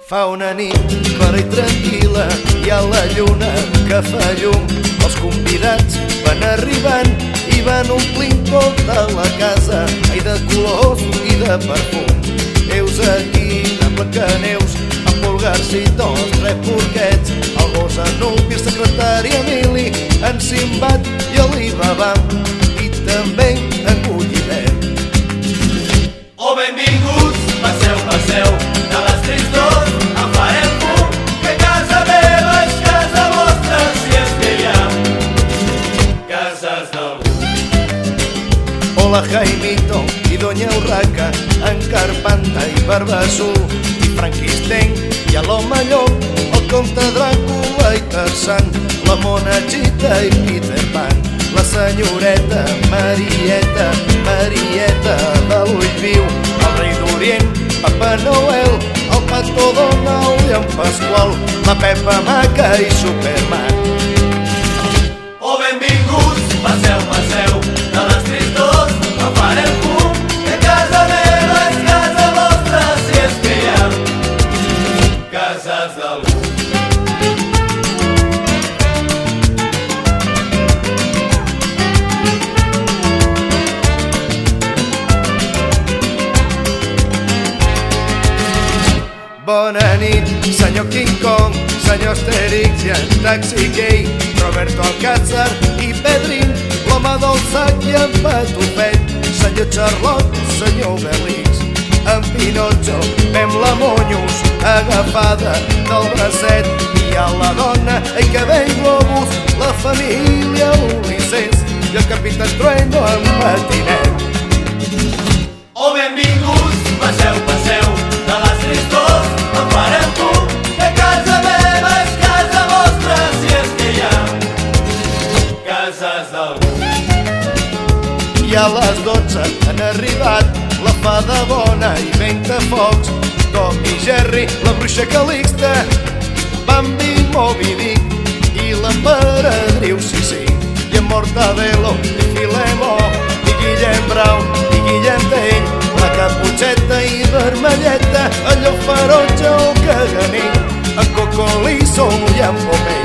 Fa una nit clara i tranquil·la, hi ha la lluna que fa llum. Els convidats van arribant i van omplint tota la casa, ai, de colors i de perfums. Heus aquí de Blancaneus, amb Pulgarcitos, tres porquets, el gos Anubi, el secretari Emili, en Simbat i Alibaba, i també en Gulliver. Oh, benvinguts, passeu, passeu, de les tristors en farem fum, que casa meva és casa vostra, si és que hi ha cases d'algú. Hola Jaimito i Doña Urraca, en Carpanta i Barbassó, i Franquistenc i a l'home llop, el comte Dràcula i Tarzan, la Monachita i Peter Pan, la senyoreta Marieta, Marieta de l'Ull Viu, el rei d'Orient, Papa Noel, el Pato Donald i en Pasqual, la Pepa Maca i Superman. Oh, benvinguts, passeu, passeu, de les tristors en farem fum, que casa meva és casa vostra, si és que hi ha cases d'algú. Bona nit, senyor King Kong, senyor Asterix i en Taxi Gay, Roberto Alcázar i Pedrín, l'home del sac i en Patufet, senyor Charlot, senyor Obelix, en Pinotxo, fem la Monyos, agafada del bracet, i a la dona, ai que ben globus, la família Ulisses, i el capità Trueno en patinet. Oh, benvinguts, passeu, passeu, de les tristors en farem fum, que casa meva és casa vostra, si és que hi ha cases d'algú. I a les 12 han arribat la fada bona i Ventafocs, Tom i Jerry, la bruixa Calixta, Bambi, Moby Dick i l'emperadriu Sissi, i en Mortadelo i Filemó, i Guillem Brown i Guillem Tell, la Caputxeta i Vermelleta, el llop ferotge o caganer, en Cocolizo i en Popeye.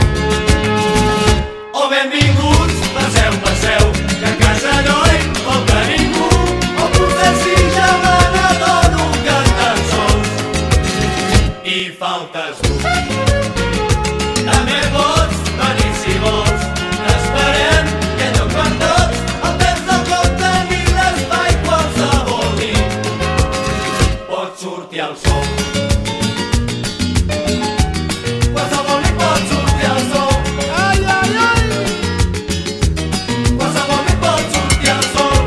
Oh, benvinguts, passeu, passeu, que a casa no hi falta ningú, o potser si ja me n'adono que tan sols hi faltes tu. També pots venir si vols, t'esperem, que no quan tots, el temps no compta ni l'espai qualsevol nit pot sortir al sol. Qualsevol nit pot sortir al sol. Ai, ai, ai! Qualsevol nit pot sortir al sol.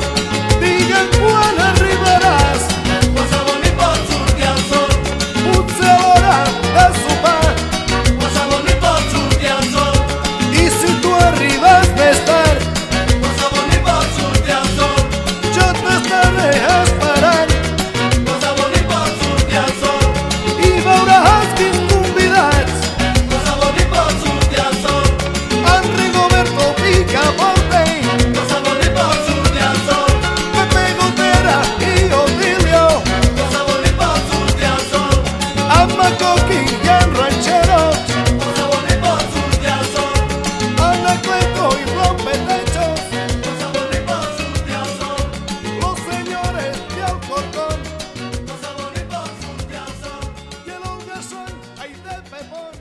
Digue'm quan arribaràs, Qualsevol nit pot sortir al sol. potser a l'hora de sopar, Qualsevol nit pot sortir al sol. i si tu arribes més tard, Qualsevol nit pot sortir al sol. jo t'estaré esperant, Qualsevol nit pot sortir al sol. i veuràs quins convidats, Qualsevol nit pot sortir al sol. en Rigoberto Picaporte, Qualsevol nit pot sortir al sol. Pepe Gotera i Otilio, Qualsevol nit pot sortir al sol. en Macoqui i en Ranchero, Qualsevol nit pot sortir al sol. en Acleto i Rompetechos, Qualsevol nit pot sortir al sol. los señores y el Corcón, Qualsevol nit pot sortir al sol. y el holgazán, ay de Pepón.